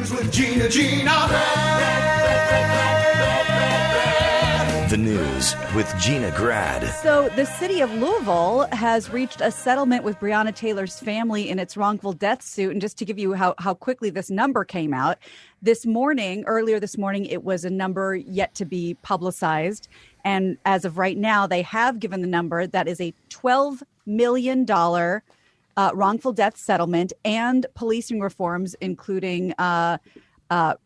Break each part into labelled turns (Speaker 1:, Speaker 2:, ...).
Speaker 1: News with Gina.
Speaker 2: The news with Gina Grad.
Speaker 3: So the city of Louisville has reached a settlement with Breonna Taylor's family in its wrongful death suit. And just to give you how quickly this number came out, earlier this morning, it was a number yet to be publicized. And as of right now, they have given the number that is a $12 million wrongful death settlement, and policing reforms, including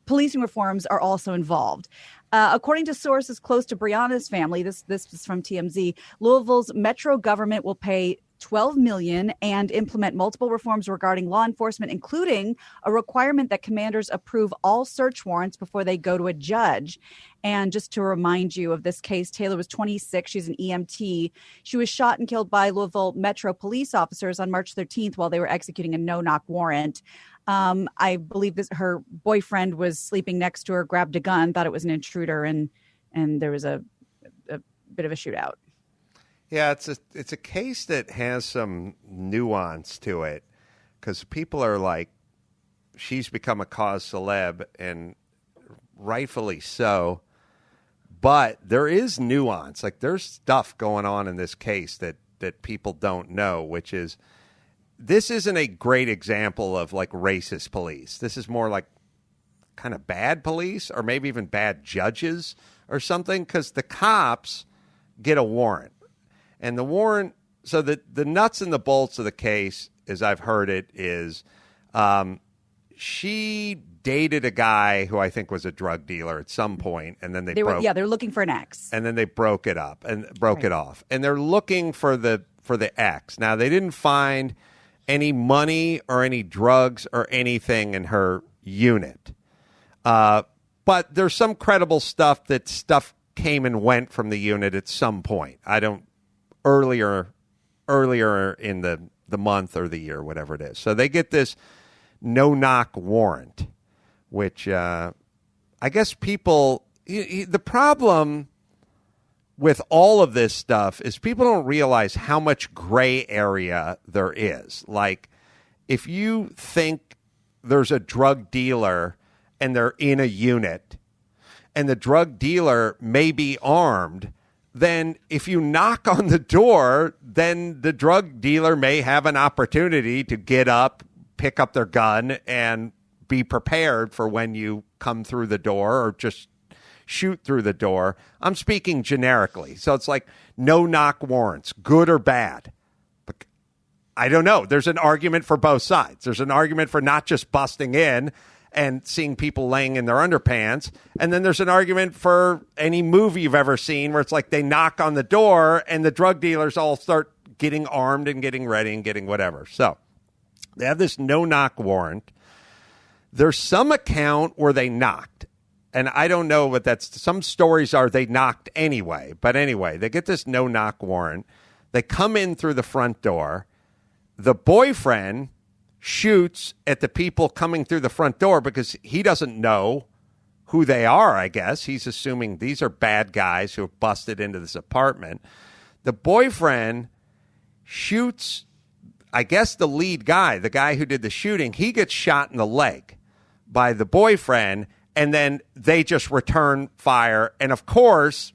Speaker 3: policing reforms are also involved. According to sources close to Breonna's family, this is from TMZ, Louisville's metro government will pay $12 million and implement multiple reforms regarding law enforcement, including a requirement that commanders approve all search warrants before they go to a judge. And just to remind you of this case, Taylor was 26. She's an EMT. She was shot and killed by Louisville Metro police officers on March 13th while they were executing a no-knock warrant. I believe her boyfriend was sleeping next to her, grabbed a gun, thought it was an intruder, and there was a bit of a shootout.
Speaker 4: Yeah, it's a case that has some nuance to it, because people are like, she's become a cause celeb, and rightfully so. But there is nuance. Like, there's stuff going on in this case that people don't know, which is, this isn't a great example of like racist police. This is more like kind of bad police, or maybe even bad judges or something, because the cops get a warrant. And the warrant, so the nuts and the bolts of the case, as I've heard it, is she dated a guy who I think was a drug dealer at some point, and then they were looking for an ex, and then they broke it up and broke it off, and they're looking for the ex. Now, they didn't find any money or any drugs or anything in her unit, but there's some credible stuff that came and went from the unit at some point. Earlier in the month or the year, whatever it is. So they get this no-knock warrant, which I guess people... The problem with all of this stuff is people don't realize how much gray area there is. Like, if you think there's a drug dealer and they're in a unit and the drug dealer may be armed, then if you knock on the door, then the drug dealer may have an opportunity to get up, pick up their gun, and be prepared for when you come through the door or just shoot through the door. I'm speaking generically. So it's like no-knock warrants, good or bad. But I don't know. There's an argument for both sides. There's an argument for not just busting in and seeing people laying in their underpants. And then there's an argument for any movie you've ever seen where it's like they knock on the door and the drug dealers all start getting armed and getting ready and getting whatever. So they have this no-knock warrant. There's some account where they knocked. And I don't know, but some stories are they knocked anyway. But anyway, they get this no-knock warrant. They come in through the front door. The boyfriend shoots at the people coming through the front door because he doesn't know who they are, I guess. He's assuming these are bad guys who have busted into this apartment. The boyfriend shoots, I guess, the lead guy, the guy who did the shooting. He gets shot in the leg by the boyfriend, and then they just return fire. And, of course,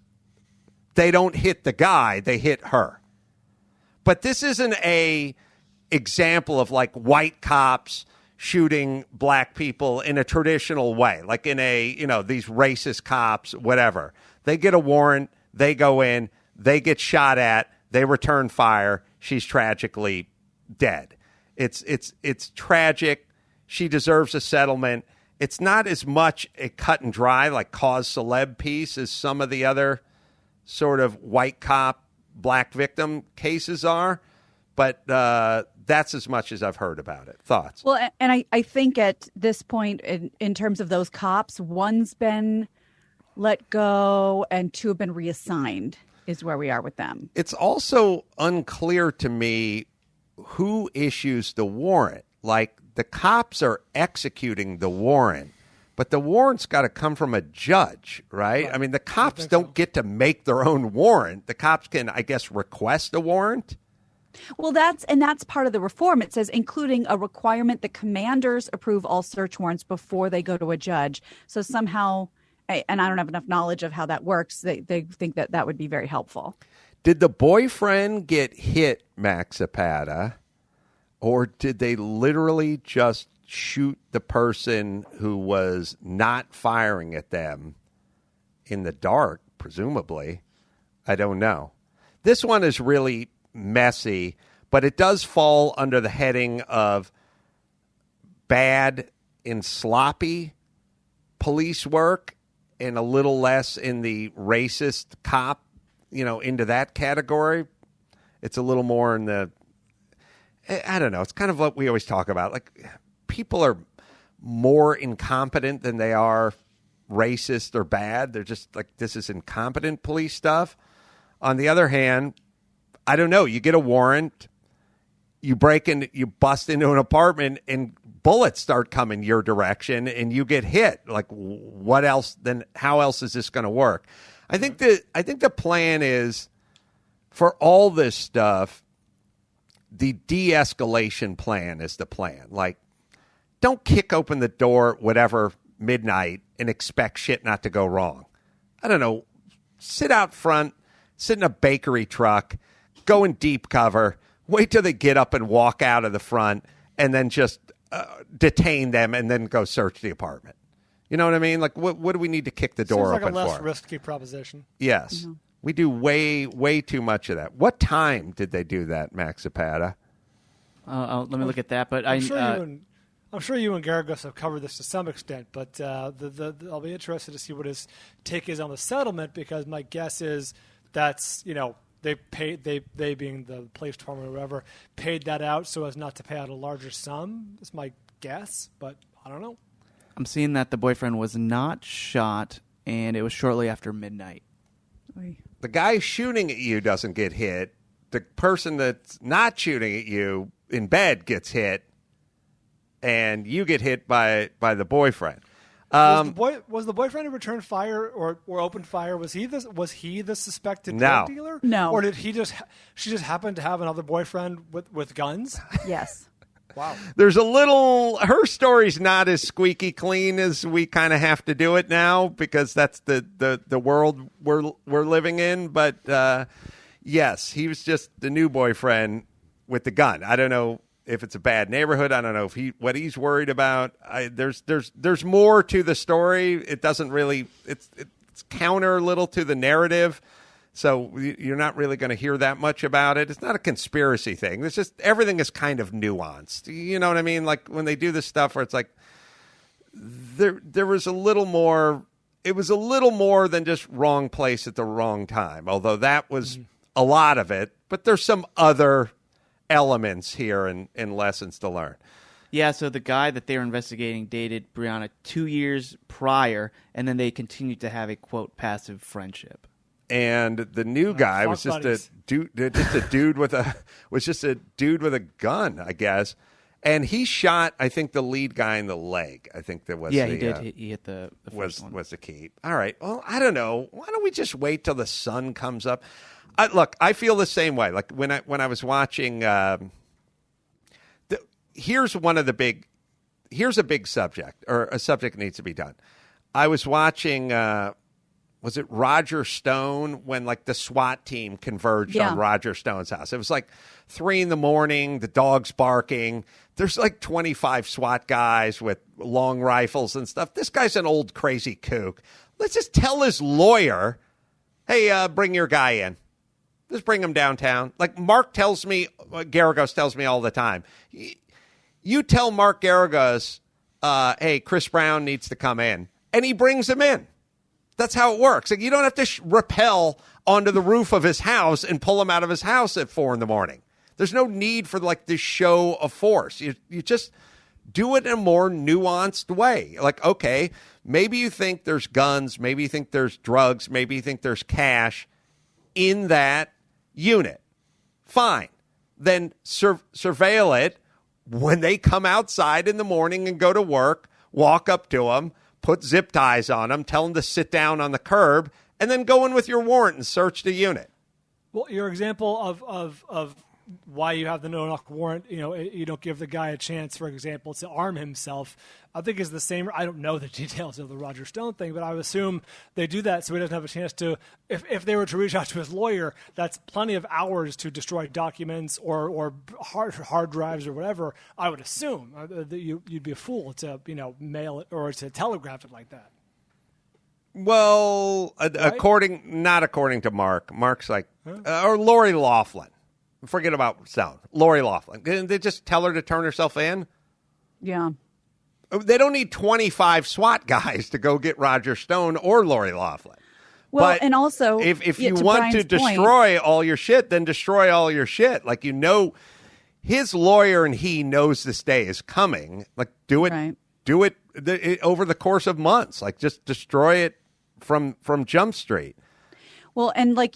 Speaker 4: they don't hit the guy. They hit her. But this isn't a example of like white cops shooting black people in a traditional way, like in these racist cops, whatever. They get a warrant, they go in, they get shot at, they return fire. She's tragically dead. It's tragic. She deserves a settlement. It's not as much a cut and dry, like cause celeb piece as some of the other sort of white cop, black victim cases are. But that's as much as I've heard about it. Thoughts?
Speaker 3: Well, and I think at this point, in terms of those cops, one's been let go and two have been reassigned is where we are with them.
Speaker 4: It's also unclear to me who issues the warrant. Like, the cops are executing the warrant, but the warrant's got to come from a judge, right? I mean, the cops don't get to make their own warrant. The cops can, I guess, request a warrant.
Speaker 3: Well, that's part of the reform. It says including a requirement that commanders approve all search warrants before they go to a judge. So somehow, and I don't have enough knowledge of how that works, they think that would be very helpful.
Speaker 4: Did the boyfriend get hit, Max Zapata, or did they literally just shoot the person who was not firing at them in the dark, presumably? I don't know. This one is really messy, but it does fall under the heading of bad and sloppy police work and a little less in the racist cop, into that category. It's a little more in the, I don't know. It's kind of what we always talk about. Like, people are more incompetent than they are racist or bad. They're just like, this is incompetent police stuff. On the other hand, I don't know. You get a warrant, you bust into an apartment, and bullets start coming your direction, and you get hit. Like, what else? Then how else is this going to work? I think the plan is, for all this stuff, the de-escalation plan is the plan. Like, don't kick open the door, whatever, midnight, and expect shit not to go wrong. I don't know. Sit out front. Sit in a bakery truck, go in deep cover, wait till they get up and walk out of the front, and then just detain them and then go search the apartment. You know what I mean? Like, what do we need to kick the door open for?
Speaker 5: Seems like a less risky proposition.
Speaker 4: Yes. Mm-hmm. We do way too much of that. What time did they do that, Max Zapata?
Speaker 6: Let me look at that. But
Speaker 5: I'm sure you and Garagos have covered this to some extent, but I'll be interested to see what his take is on the settlement, because my guess is that's, they being the police department or whatever, paid that out so as not to pay out a larger sum. That's my guess, but I don't know.
Speaker 6: I'm seeing that the boyfriend was not shot, and it was shortly after midnight.
Speaker 4: The guy shooting at you doesn't get hit. The person that's not shooting at you in bed gets hit, and you get hit by the boyfriend.
Speaker 5: Was the boyfriend who returned fire or opened fire? Was he the suspected drug dealer?
Speaker 3: No.
Speaker 5: Or did she just happen to have another boyfriend with guns?
Speaker 3: Yes.
Speaker 5: Wow.
Speaker 4: There's her story's not as squeaky clean as we kind of have to do it now, because that's the world we're living in. But yes, he was just the new boyfriend with the gun. I don't know if it's a bad neighborhood. I don't know if what he's worried about. There's more to the story. It doesn't really, it's counter a little to the narrative. So you're not really going to hear that much about it. It's not a conspiracy thing. It's just, everything is kind of nuanced. You know what I mean? Like, when they do this stuff where it's like, there was a little more, it was a little more than just wrong place at the wrong time. Although that was a lot of it, but there's some other elements here and lessons to learn.
Speaker 6: Yeah, so the guy that they were investigating dated Breonna 2 years prior, and then they continued to have a, quote, passive friendship.
Speaker 4: And the new guy was just a dude with a gun, I guess. And he shot, I think, the lead guy in the leg. I think that was
Speaker 6: he did. He hit the first one.
Speaker 4: Was the key. All right. Well, I don't know. Why don't we just wait till the sun comes up? Look, I feel the same way. Like, when I was watching, here's a big subject, or a subject that needs to be done. I was watching, was it Roger Stone, when like the SWAT team converged on Roger Stone's house? It was like 3 a.m, the dog's barking. There's like 25 SWAT guys with long rifles and stuff. This guy's an old crazy kook. Let's just tell his lawyer, hey, bring your guy in. Just bring him downtown. Like Mark tells me, Garagos tells me all the time. You tell Mark Garagos, hey, Chris Brown needs to come in. And he brings him in. That's how it works. Like, you don't have to rappel onto the roof of his house and pull him out of his house at 4 a.m. There's no need for like this show of force. You just do it in a more nuanced way. Like, okay, maybe you think there's guns, maybe you think there's drugs, maybe you think there's cash in that unit. Fine. Then surveil it when they come outside in the morning and go to work, walk up to them, put zip ties on them, tell them to sit down on the curb, and then go in with your warrant and search the unit.
Speaker 5: Well, your example of why you have the no-knock warrant, you don't give the guy a chance, for example, to arm himself, I think is the same. I don't know the details of the Roger Stone thing, but I would assume they do that so he doesn't have a chance to, if they were to reach out to his lawyer, that's plenty of hours to destroy documents or hard drives or whatever. I would assume that you'd be a fool to, mail it or to telegraph it like that.
Speaker 4: Well,
Speaker 5: right?
Speaker 4: Not according to Mark. Mark's like, or Lori Loughlin. Forget about Stone. Lori Loughlin. Didn't they just tell her to turn herself in?
Speaker 3: Yeah.
Speaker 4: They don't need 25 SWAT guys to go get Roger Stone or Lori Loughlin.
Speaker 3: Well,
Speaker 4: but
Speaker 3: and also,
Speaker 4: if you want to destroy all your shit, then destroy all your shit. Like, his lawyer and he knows this day is coming. Like, do it. Right. Do it over the course of months. Like, just destroy it from Jump Street.
Speaker 3: Well, and like,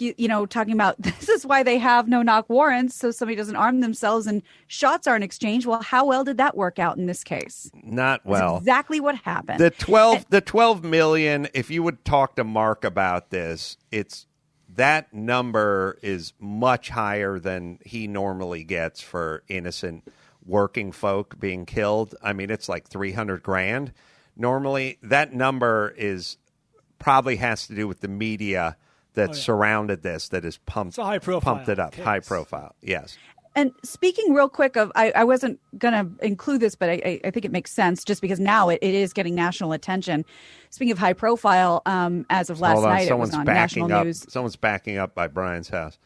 Speaker 3: talking about this is why they have no-knock warrants, so somebody doesn't arm themselves and shots aren't exchanged. Well, how well did that work out in this case?
Speaker 4: Not well.
Speaker 3: That's exactly what happened.
Speaker 4: The 12 million, if you would talk to Mark about this, that number is much higher than he normally gets for innocent working folk being killed. I mean, it's like $300,000. Normally, that number probably has to do with the media that surrounded this, that is pumped it up.
Speaker 5: Case.
Speaker 4: High profile, yes.
Speaker 3: And speaking real quick of, I wasn't going to include this, but I think it makes sense just because now it is getting national attention. Speaking of high profile, as of last night, it was on national news.
Speaker 4: Someone's backing up by Brian's house.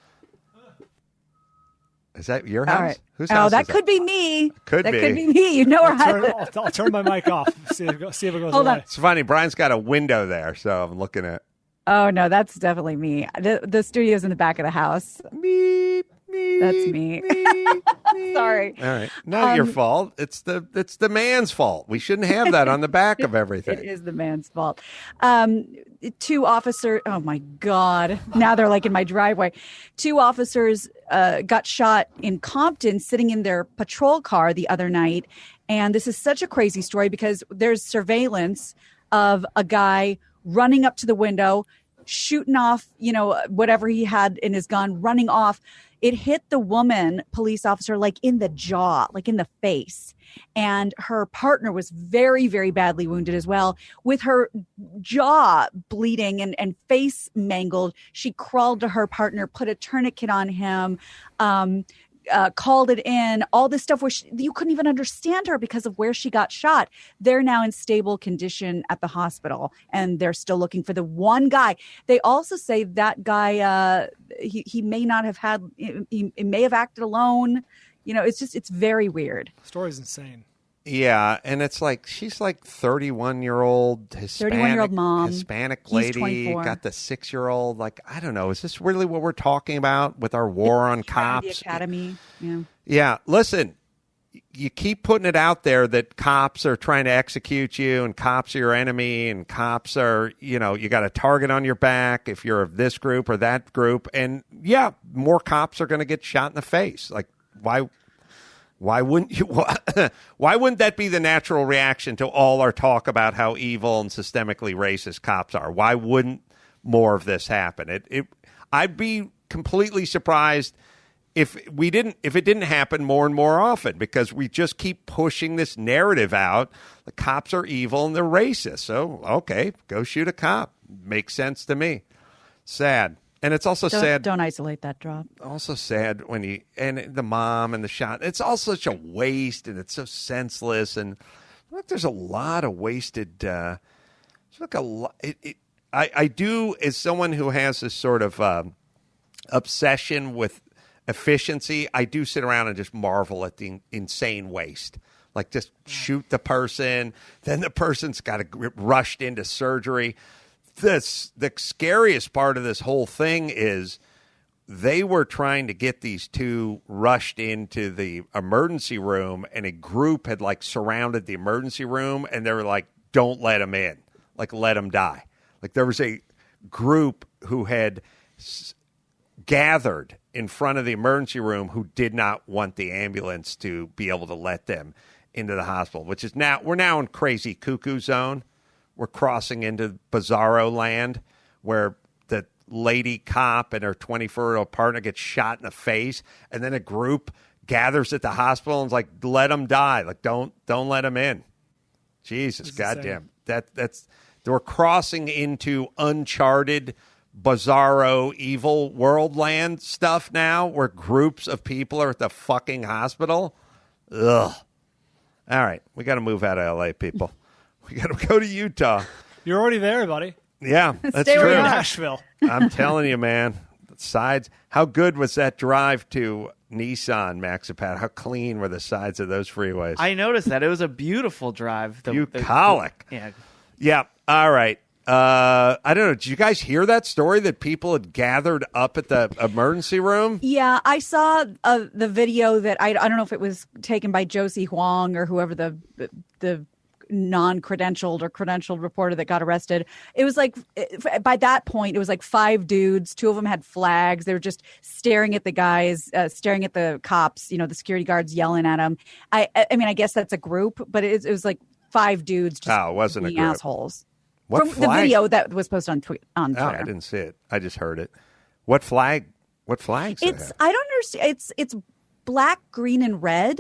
Speaker 4: Is that your house?
Speaker 3: All right.
Speaker 4: Whose house
Speaker 3: that
Speaker 4: is
Speaker 3: could be me.
Speaker 4: Could be.
Speaker 3: That could be me. You know where
Speaker 5: I'll turn my mic off. See if it goes
Speaker 3: Hold
Speaker 5: away.
Speaker 3: on.
Speaker 4: It's funny. Brian's got a window there, so I'm looking at.
Speaker 3: Oh, no, that's definitely me. The studio's in the back of the house.
Speaker 4: Meep, meep,
Speaker 3: that's me.
Speaker 4: Meep.
Speaker 3: Sorry.
Speaker 4: All right. Not your fault. It's the man's fault. We shouldn't have that on the back of everything.
Speaker 3: It is the man's fault. 2 officers. Oh, my God. Now they're like in my driveway. 2 officers got shot in Compton sitting in their patrol car the other night. And this is such a crazy story because there's surveillance of a guy running up to the window, shooting off, whatever he had in his gun, running off. It hit the woman police officer like in the jaw, like in the face. And her partner was very, very badly wounded as well. With her jaw bleeding and face mangled, she crawled to her partner, put a tourniquet on him, called it in, all this stuff where you couldn't even understand her because of where she got shot. They're now in stable condition at the hospital, and they're still looking for the one guy. They also say that guy, he may not have had, he may have acted alone. It's very weird.
Speaker 5: The story's insane.
Speaker 4: Yeah, and it's like she's like 31-year-old Hispanic
Speaker 3: mom,
Speaker 4: Hispanic lady, got the 6-year-old. Like, I don't know, is this really what we're talking about with our war on cops?
Speaker 3: The academy, yeah.
Speaker 4: Yeah, listen, you keep putting it out there that cops are trying to execute you, and cops are your enemy, and cops are, you got a target on your back if you're of this group or that group, and yeah, more cops are going to get shot in the face. Like, Why wouldn't you? Why wouldn't that be the natural reaction to all our talk about how evil and systemically racist cops are? Why wouldn't more of this happen? I'd be completely surprised if it didn't happen more and more often, because we just keep pushing this narrative out. The cops are evil and they're racist. So, okay, go shoot a cop. Makes sense to me. Sad. And it's also sad.
Speaker 3: Don't isolate that drop. Also
Speaker 4: sad and the mom and the shot. It's all such a waste, and it's so senseless. And look, there's a lot of wasted. I do, as someone who has this sort of obsession with efficiency, I do sit around and just marvel at the insane waste. Like, just shoot the person, then the person's got to get rushed into surgery. The scariest part of this whole thing is they were trying to get these 2 rushed into the emergency room, and a group had surrounded the emergency room, and they were like, don't let them in. Like, let them die. Like, there was a group who had gathered in front of the emergency room who did not want the ambulance to be able to let them into the hospital, which is we're now in crazy cuckoo zone. We're crossing into bizarro land where the lady cop and her 24-year-old partner gets shot in the face, and then a group gathers at the hospital and is like, let them die. Like, don't let them in. Jesus, goddamn. That's we're crossing into uncharted, bizarro, evil world land stuff now, where groups of people are at the fucking hospital. Ugh. All right, we got to move out of L.A., people. We got to go to Utah.
Speaker 5: You're already there, buddy.
Speaker 4: Yeah, that's
Speaker 3: Stay
Speaker 4: true.
Speaker 3: where you are.
Speaker 5: Nashville.
Speaker 4: I'm telling you, man. The sides. How good was that drive to Nissan, Maxipad? How clean were the sides of those freeways?
Speaker 6: I noticed that. It was a beautiful drive.
Speaker 4: Bucolic.
Speaker 6: Yeah.
Speaker 4: Yeah. All right. I don't know. Did you guys hear that story that people had gathered up at the emergency room?
Speaker 3: Yeah, I saw the video that I don't know if it was taken by Josie Huang or whoever the non-credentialed or credentialed reporter that got arrested. It was like, by that point, it was like 5 dudes. 2 of them had flags. They were just staring at the guys, staring at the cops, the security guards yelling at them. I mean, I guess that's a group, but it was like 5 dudes just
Speaker 4: it wasn't
Speaker 3: being
Speaker 4: a group.
Speaker 3: assholes.
Speaker 4: What
Speaker 3: From
Speaker 4: flag?
Speaker 3: the video that was posted on Twitter.
Speaker 4: Oh, I didn't see it. I just heard it. What flag? What flags?
Speaker 3: I don't understand. It's black, green, and red.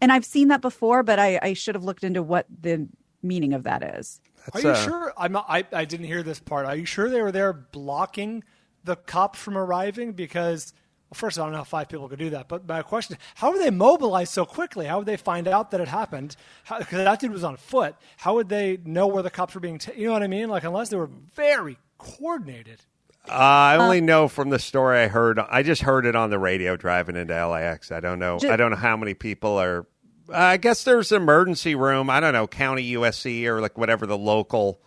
Speaker 3: And I've seen that before, but I should have looked into what the meaning of that is.
Speaker 5: Are you sure? I didn't hear this part. Are you sure they were there blocking the cops from arriving? Because, well, first of all, I don't know how 5 people could do that. But my question is, how were they mobilized so quickly? How would they find out that it happened? Because that dude was on foot. How would they know where the cops were being taken? You know what I mean? Like, unless they were very coordinated.
Speaker 4: I only know from the story I heard. I just heard it on the radio driving into LAX. I don't know. I don't know how many people are. I guess there's an emergency room. I don't know, County USC or like whatever the local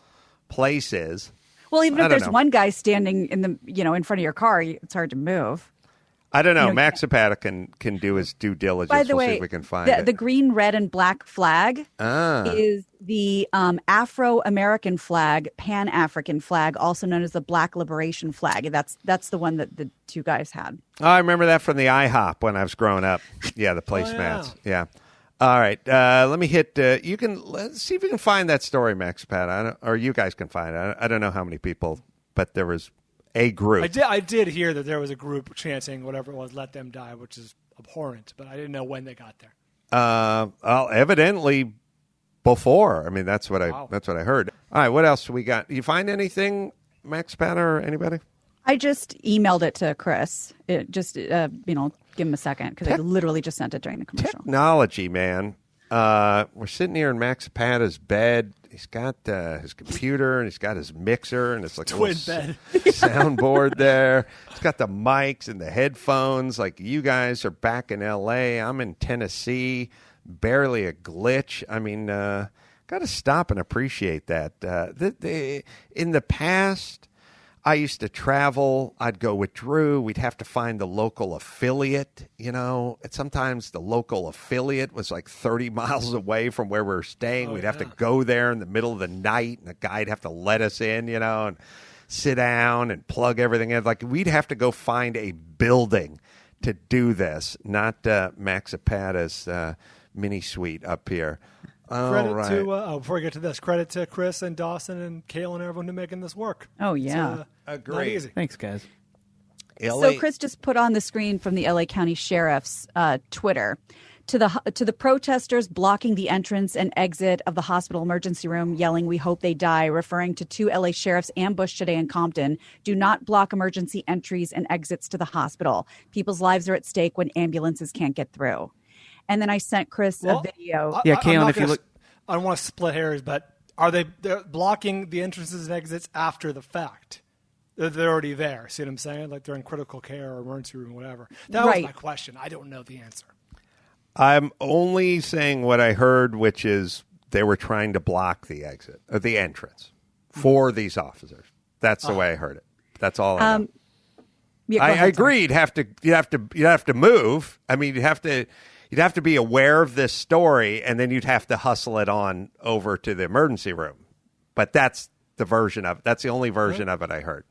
Speaker 4: place is.
Speaker 3: Well, even if there's one guy standing in the in front of your car, it's hard to move.
Speaker 4: I don't know. Maxipata can do his due diligence.
Speaker 3: By the way,
Speaker 4: see if we can find it.
Speaker 3: The green, red, and black flag is the Afro-American flag, Pan-African flag, also known as the Black Liberation flag. That's the one that the 2 guys had.
Speaker 4: Oh, I remember that from the IHOP when I was growing up. Yeah, the placemats. Yeah. All right. Let me hit. Let's see if you can find that story, Maxipata, or you guys can find it. I don't know how many people, but there was a group.
Speaker 5: I did hear that there was a group chanting whatever it was, "Let them die," which is abhorrent, but I didn't know when they got there.
Speaker 4: Well, evidently before. I mean, that's what I heard. All right, what else we got? You find anything, Max Panner, or anybody?
Speaker 3: I just emailed it to Chris. It just give him a second because I literally just sent it during the commercial.
Speaker 4: Technology, man. We're sitting here in Max Pata's bed. He's got his computer and he's got his mixer and it's like
Speaker 5: twin bed
Speaker 4: soundboard there. He's got the mics and the headphones. Like, you guys are back in L.A. I'm in Tennessee. Barely a glitch. I mean, got to stop and appreciate that. In the past, I used to travel. I'd go with Drew. We'd have to find the local affiliate, And sometimes the local affiliate was like 30 miles away from where we were staying. We'd have to go there in the middle of the night, and the guy'd have to let us in, and sit down and plug everything in. Like, we'd have to go find a building to do this, not Maxipata's mini suite up here.
Speaker 5: Credit to before we get to this, credit to Chris and Dawson and Kayla and everyone who's making this work.
Speaker 3: Oh yeah,
Speaker 4: agree.
Speaker 5: Not easy.
Speaker 6: Thanks, guys.
Speaker 3: So Chris just put on the screen from the LA County Sheriff's Twitter to the protesters blocking the entrance and exit of the hospital emergency room, yelling, "We hope they die," referring to 2 LA sheriffs ambushed today in Compton. Do not block emergency entries and exits to the hospital. People's lives are at stake when ambulances can't get through. And then I sent Chris a video.
Speaker 6: Kaylin, if you look,
Speaker 5: I don't want to split hairs, but they're blocking the entrances and exits after the fact? They're already there. See what I'm saying? Like, they're in critical care or emergency room or whatever. That was my question. I don't know the answer.
Speaker 4: I'm only saying what I heard, which is they were trying to block the exit or the entrance for these officers. That's the way I heard it. That's all I know.
Speaker 3: Yeah,
Speaker 4: I agree. You'd have to move. I mean, you'd have to be aware of this story, and then you'd have to hustle it on over to the emergency room. But that's the version of it. That's the only version of it I heard.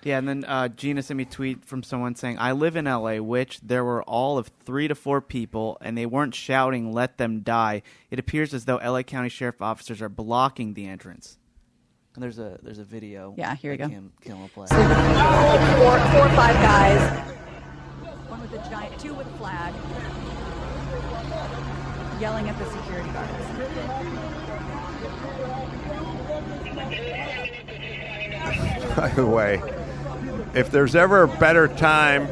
Speaker 6: Yeah, and then Gina sent me a tweet from someone saying, "I live in L.A., which there were all of 3 to 4 people, and they weren't shouting, 'Let them die.' It appears as though L.A. County Sheriff officers are blocking the entrance." And there's a video.
Speaker 3: Yeah, here we go.
Speaker 6: Kim will play.
Speaker 3: So, four or five guys. One with a giant, two with a flag, yelling at the security guards.
Speaker 4: By the way, if there's ever a better time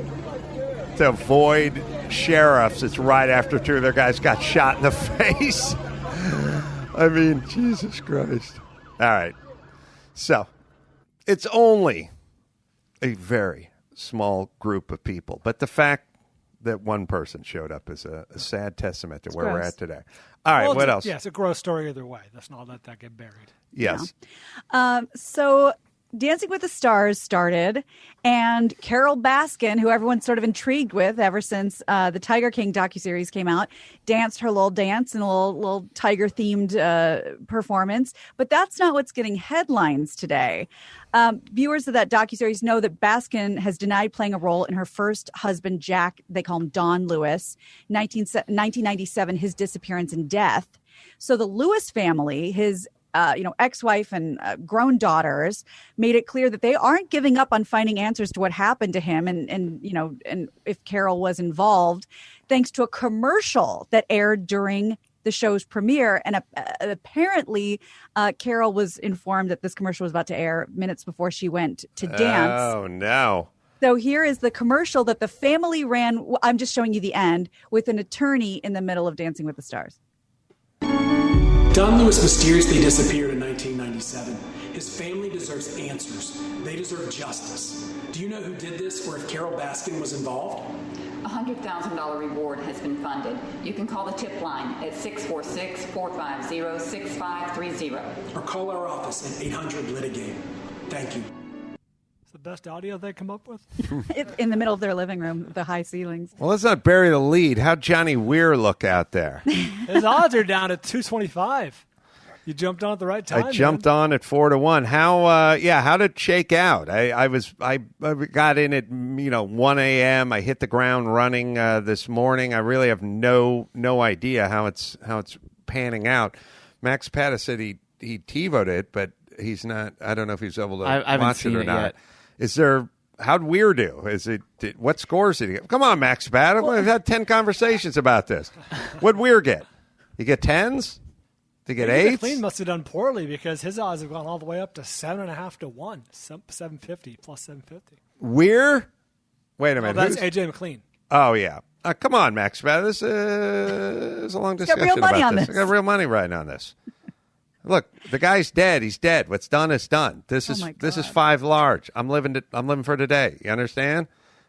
Speaker 4: to avoid sheriffs, it's right after two of their guys got shot in the face. I mean, Jesus Christ. All right. So, it's only a very small group of people. But the fact that one person showed up is a sad testament to where we're at today. All right, what else?
Speaker 5: Yeah, it's a gross story either way. Let's not let that get buried.
Speaker 4: Yes.
Speaker 3: Yeah. So Dancing with the Stars started, and Carole Baskin, who everyone's sort of intrigued with ever since the Tiger King docuseries came out, danced her little dance in a little tiger-themed performance. But that's not what's getting headlines today. Viewers of that docuseries know that Baskin has denied playing a role in her first husband, Jack, they call him Don Lewis, 1997, his disappearance and death. So the Lewis family, his ex-wife and grown daughters, made it clear that they aren't giving up on finding answers to what happened to him and if Carole was involved, thanks to a commercial that aired during the show's premiere. And apparently, Carole was informed that this commercial was about to air minutes before she went to dance.
Speaker 4: Oh, no.
Speaker 3: So here is the commercial that the family ran. I'm just showing you the end, with an attorney in the middle of Dancing with the Stars.
Speaker 7: Don Lewis mysteriously disappeared in 1997. His family deserves answers. They deserve justice. Do you know who did this or if Carole Baskin was involved?
Speaker 8: A $100,000 reward has been funded. You can call the tip line at 646-450-6530.
Speaker 7: Or call our office at 800-LITIGATE. Thank you.
Speaker 5: It's the best audio they come up with?
Speaker 3: It's in the middle of their living room, the high ceilings.
Speaker 4: Well, let's not bury the lead. How'd Johnny Weir look out there?
Speaker 5: His odds are down at 225. You jumped on at the right time.
Speaker 4: I jumped on at 4-1. How did it shake out? I got in at 1 a.m. I hit the ground running this morning. I really have no idea how it's panning out. Max Pata said he TiVo'd it, but he's not. I don't know if he's able to watch it or not.
Speaker 6: Yet.
Speaker 4: Is there? How'd Weir do? What scores did he get? Come on, Max Pata. We've had 10 conversations about this. What'd Weir get? You get 10s? To get 8s?
Speaker 5: McLean must have done poorly because his odds have gone all the way up to 7.5 to 1, 750 plus 750.
Speaker 4: Weir? Wait a minute.
Speaker 5: That's AJ McLean.
Speaker 4: Oh yeah. Come on, Max. This is a long discussion
Speaker 3: got real money
Speaker 4: about
Speaker 3: on
Speaker 4: this. I got real money riding on this. Look, the guy's dead. He's dead. What's done is done. This is 5 large. I'm living for today. You understand?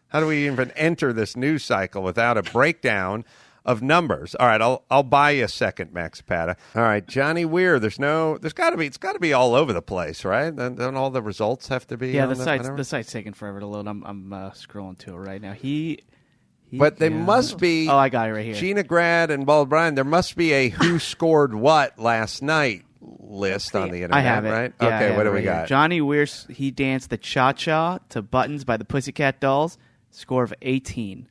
Speaker 4: How do we even enter this news cycle without a breakdown of numbers? All right, I'll buy you a second, Max Pata. All right, Johnny Weir. It's got to be all over the place, right? Don't all the results have to be?
Speaker 6: Yeah, the site's taking forever to load. I'm scrolling to it right now.
Speaker 4: But they must be.
Speaker 6: Oh, I got it right here.
Speaker 4: Gina Grad and Bald Brian. There must be a who scored what last night list on the internet.
Speaker 6: I have it.
Speaker 4: Right?
Speaker 6: Yeah,
Speaker 4: okay, what do we got?
Speaker 6: Johnny Weir. He danced the Cha-Cha to Buttons by the Pussycat Dolls. Score of 18.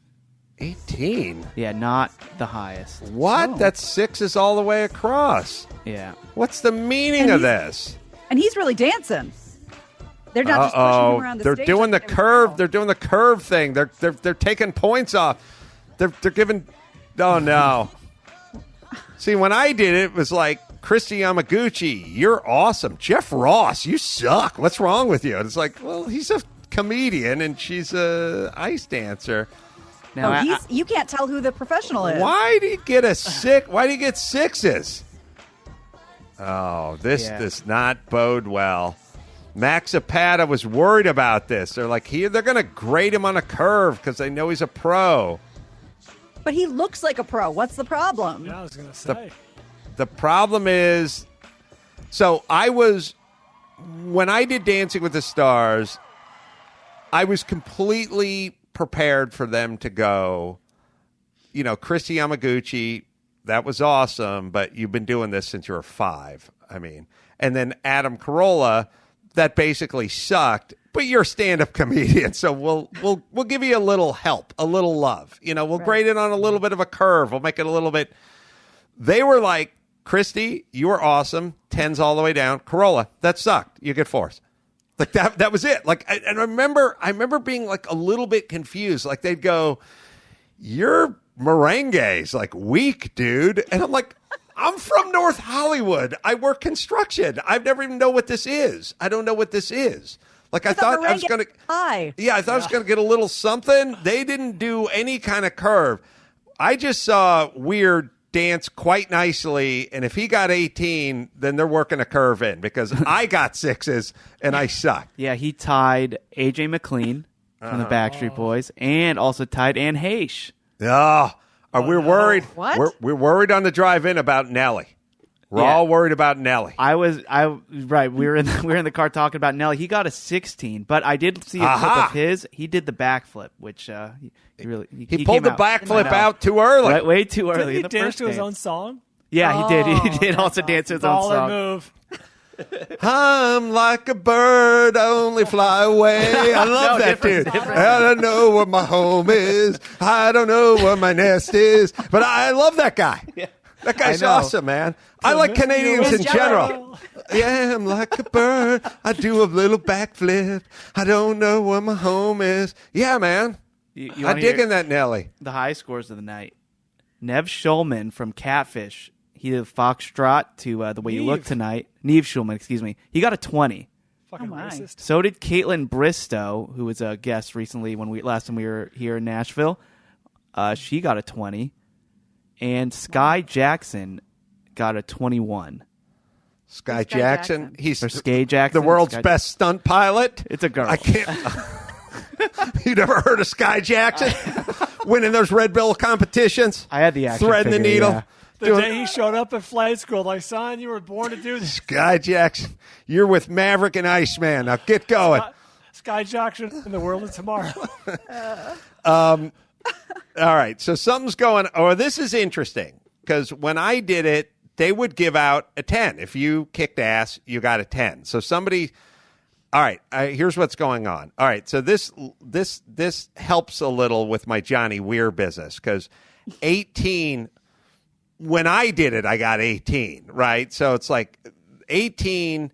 Speaker 4: 18?
Speaker 6: Yeah, not the highest.
Speaker 4: What? Oh. That's 6s all the way across.
Speaker 6: Yeah.
Speaker 4: What's the meaning of this?
Speaker 3: And he's really dancing. They're not just pushing him around the stage.
Speaker 4: They're doing the curve. They're doing the curve thing. They're taking points off. They're giving. Oh no. See, when I did it, it was like Christy Yamaguchi, you're awesome. Jeff Ross, you suck. What's wrong with you? And it's like, well, he's a comedian and she's a ice dancer.
Speaker 3: Now, you can't tell who the professional is.
Speaker 4: Why do you get Why do you get 6s? Oh, this does not bode well. Max Zapata was worried about this. They're like, they're going to grade him on a curve because they know he's a pro.
Speaker 3: But he looks like a pro. What's the problem?
Speaker 5: Yeah, I was going to say.
Speaker 4: The problem is, when I did Dancing with the Stars, I was completely prepared for them to go, Christy Yamaguchi, that was awesome, but you've been doing this since you were 5. I mean, and then AdamCarolla, that basically sucked, but you're a stand-up comedian, so we'll give you a little help, a little love. We'll grade it on a little bit of a curve. We'll make it a little bit. They were like, Christy, you were awesome. 10s all the way down. Carolla, that sucked. You get 4s. Like that was it. Like, and I remember being like a little bit confused. Like they'd go, "Your merengue's like weak, dude," and I'm like, "I'm from North Hollywood. I work construction. I've never even know what this is. I don't know what this is." Like I thought I was gonna. Yeah, I thought I was gonna get a little something. They didn't do any kind of curve. I just saw Weird dance quite nicely, and if he got 18, then they're working a curve in because I got 6s and I sucked.
Speaker 6: Yeah, he tied AJ McLean from the Backstreet Boys and also tied Anne Heche.
Speaker 4: We're worried.
Speaker 3: What?
Speaker 4: We're worried on the drive in about Nelly. We're all worried about Nelly.
Speaker 6: Right. We were in the car talking about Nelly. He got a 16, but I did see a clip of his. He did the backflip, which he
Speaker 4: pulled the backflip out too early.
Speaker 6: Right, way too early.
Speaker 5: Did he dance to his own song?
Speaker 6: Yeah, he did. He did also dance to his own song.
Speaker 5: Move.
Speaker 4: I'm like a bird, I only fly away. I love that dude. I don't know what my home is. I don't know what my nest is. But I love that guy. Yeah. That guy's awesome, man. I like Canadians in general. Yeah, I'm like a bird. I do a little backflip. I don't know where my home is. Yeah, man. I'm digging that Nelly.
Speaker 6: The high scores of the night. Nev Schulman from Catfish. He did Foxtrot to The Way You Look Tonight. Neve Schulman, excuse me. He got a 20.
Speaker 5: Fucking racist.
Speaker 6: So did Caitlin Bristow, who was a guest recently last time we were here in Nashville. She got a 20. And Sky Jackson got a 21.
Speaker 4: Sky Jackson? He's
Speaker 6: Sky Jackson,
Speaker 4: the world's best stunt pilot.
Speaker 6: It's a girl.
Speaker 4: I can't. You never heard of Sky Jackson winning those Red Bull competitions?
Speaker 6: I had the action
Speaker 4: threading
Speaker 6: figure,
Speaker 4: the needle.
Speaker 6: Yeah.
Speaker 5: The day he showed up at flight school, like, son, you were born to do this.
Speaker 4: Sky Jackson, you're with Maverick and Iceman. Now get going.
Speaker 5: Sky Jackson in the world of tomorrow.
Speaker 4: All right, so something's going. Oh, this is interesting because when I did it, they would give out a 10. If you kicked ass, you got a 10. So somebody. All right, here's what's going on. All right, so this helps a little with my Johnny Weir business because 18. When I did it, I got 18. Right, so it's like 18.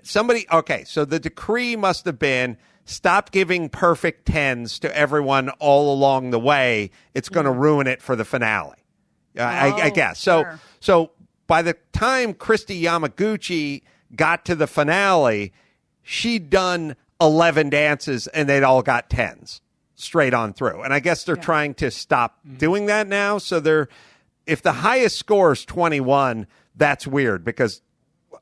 Speaker 4: Somebody. Okay, so the decree must have been. Stop giving perfect 10s to everyone all along the way. It's going to ruin it for the finale, I guess.
Speaker 3: Sure.
Speaker 4: So by the time Christy Yamaguchi got to the finale, she'd done 11 dances, and they'd all got 10s straight on through. And I guess they're trying to stop doing that now. So if the highest score is 21, that's weird because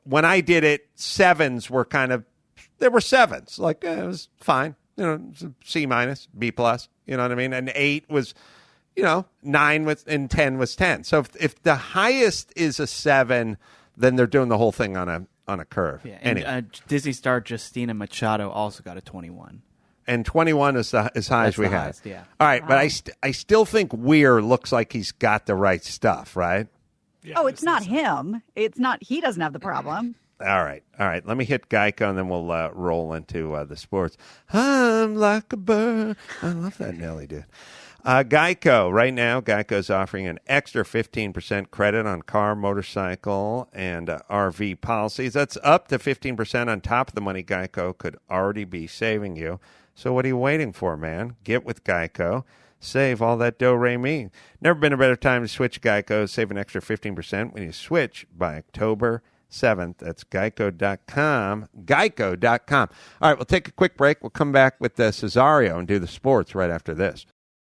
Speaker 4: when I did it, 7s were kind of. There were 7s. Like, it was fine. You know, C-, B+. You know what I mean? And 8 was, 9 and 10 was 10. So if the highest is a 7, then they're doing the whole thing on a curve.
Speaker 6: Yeah, and
Speaker 4: anyway.
Speaker 6: Disney star Justina Machado also got a 21.
Speaker 4: And 21 is as high as we had.
Speaker 6: Highest, yeah.
Speaker 4: All right, but I still think Weir looks like he's got the right stuff, right?
Speaker 5: Yeah,
Speaker 3: it's not him. It's not. He doesn't have the problem.
Speaker 4: All right. Let me hit Geico, and then we'll roll into the sports. I'm like a bird. I love that Nelly, dude. Geico, right now, Geico's offering an extra 15% credit on car, motorcycle, and RV policies. That's up to 15% on top of the money Geico could already be saving you. So what are you waiting for, man? Get with Geico. Save all that do-re-mi. Never been a better time to switch Geico. Save an extra 15% when you switch by October 7th. That's geico.com. Geico.com. All right, we'll take a quick break. We'll come back with Cesario and do the sports right after this.